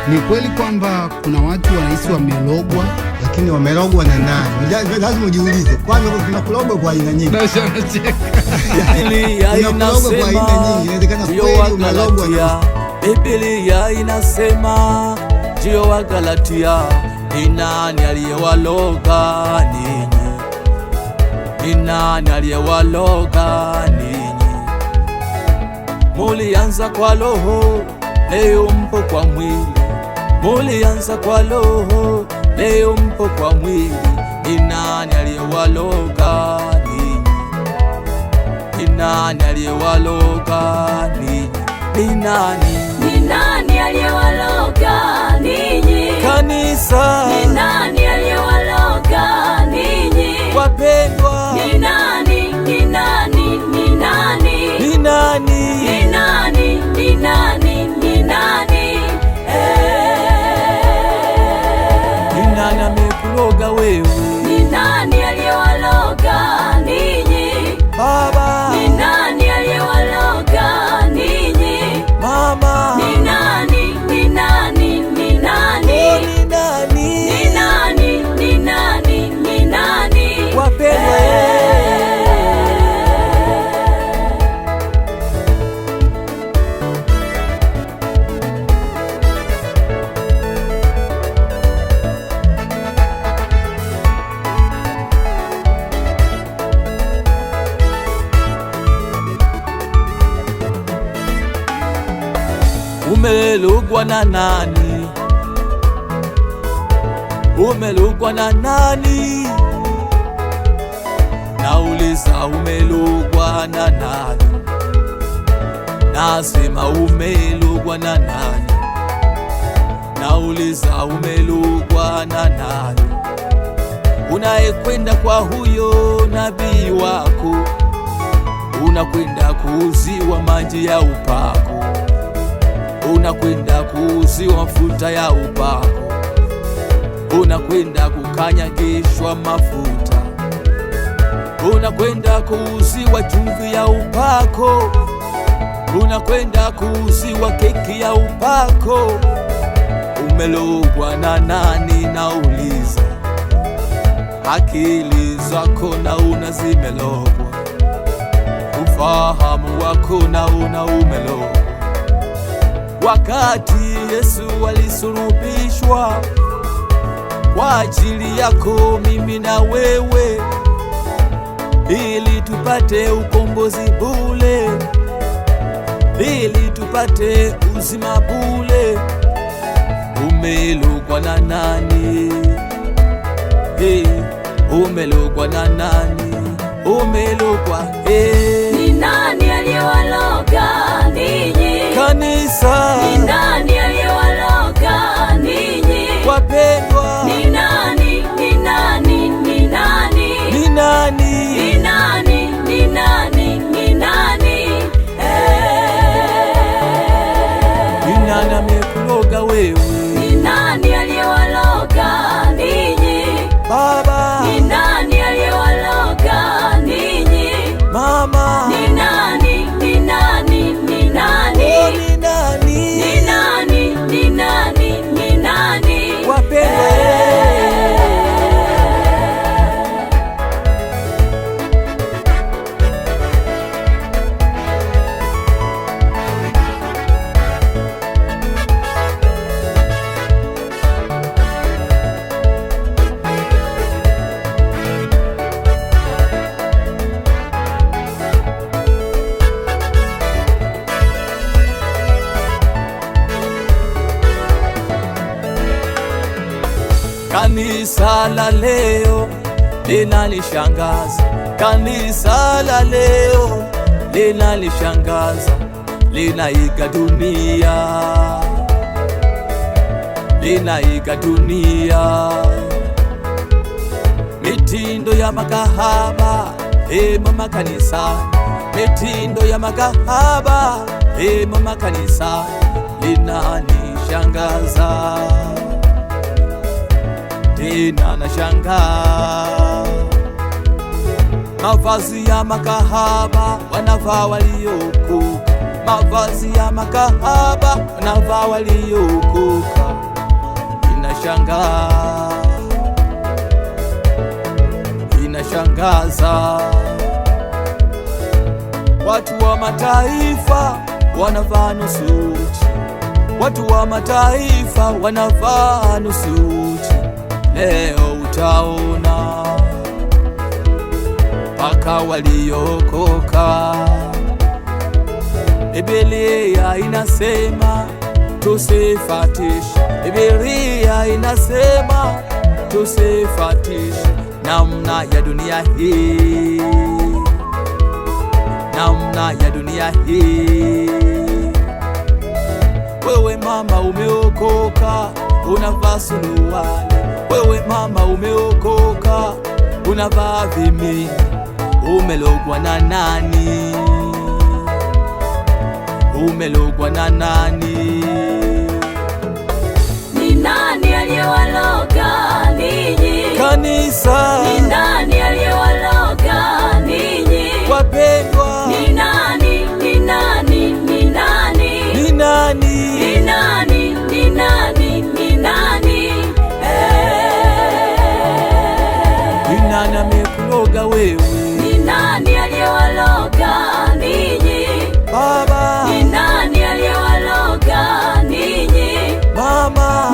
Ni kweli kwamba kuna watu wanahisi wamelogwa, lakini wamelogwa na nani? Lazima ujiulize, kwani kuna kulogwa kwa aina nyingi. Biblia inasema ndio Wagalatia, Biblia inasema ndio Wagalatia. Ni nani aliyewaloga ninyi? Ni nani aliyewaloga ninyi? Mulianza kwa roho, leo mpo kwa mwili. Mulianza kwa roho, leo mpo kwa mwili. Ni nani aliyewaloga ninyi? Ni nani aliyewaloga ninyi? Ni nani? Ni nani aliyewaloga ninyi? Kanisa. Ni nani aliyewaloga ninyi? Wapendwa. Ni nani? Ni nani? Ni nani? Ni nani? Ni nani? Ni nani? Ni nani? Ni nani amekuloga wewe? Ni nani aliyewaloga ninyi? Baba. Ni nani aliyewaloga ninyi? Mama. Ni nani? Ni nani? Ni nani? Oh, ni nani? Ni nani? Ni nani? Ni nani? Wapendwa. Umelogwa na nani? Umelogwa na nani? Nauliza, umelogwa na nani? Nasema umelogwa na nani? Nauliza, umelogwa na nani? Unayekwenda kwa huyo nabii wako, unakwenda kuuziwa maji ya upako, unakwenda kuuziwa mafuta ya upako, unakwenda kukanyagishwa mafuta, unakwenda kuuziwa chumvi ya upako, unakwenda kuuziwa keki ya upako. Umelogwa na nani? Nauliza, akili zako nauna zimelogwa, ufahamu wako nauna umelogwa. Wakati Yesu alisulubishwa kwa ajili yako mimi na wewe, ili tupate ukombozi bure, ili tupate uzima bure. Umelogwa na nani? Hey, umelogwa na nani? Umelogwa. Hey. Ni nani aliyewaloga ninyi? Kanisa. Ni nani aliyewaloga ninyi? Wapendwa. Ni nani? Ni nani? Ni nani? Ni nani? Ni nani? Ni nani? Ni nani? Ni nani amekuloga wewe? Ni nani aliyewaloga ninyi? Baba. Ni nani aliyewaloga ninyi? Mama. Ni nani? Ni nani? Ni nani? Oh, ni nani? Ni nani? Ni nani? Ni nani? Wapendwa. Kanisa la leo linanishangaza, kanisa la leo linanishangaza, linaiga dunia, linaiga dunia, mitindo ya makahaba mama kanisa, mitindo ya makahaba mama kanisa, linanishangaza. Tena nashangaa, mavazi ya makahaba wanavaa waliokoka, mavazi ya makahaba wanavaa waliokoka. inashangaa, inashangaza. Watu wa mataifa wanavaa nusu uchi, watu wa mataifa wanavaa nusu uchi. Leo utaona mpaka waliokoka. Biblia inasema tusifatishe, Biblia inasema tusifatishe namna ya dunia hii, namna ya dunia hii. Wewe mama umeokoka, unavaa suruali. Wewe mama umeokoka, unavaa vimini. Umelogwa na nani? Umelogwa na nani? Ni nani aliyewaloga ninyi? Kanisa. Ni nani aliyewaloga ninyi? Wapendwa. Ni nani? Ni nani? Ni nani? Ni nani? Ni nani? Ni nani? Ni nani? Ni nani amekuloga wewe? Ni nani aliyewaloga ninyi? Baba. Ni nani aliyewaloga ninyi? Mama.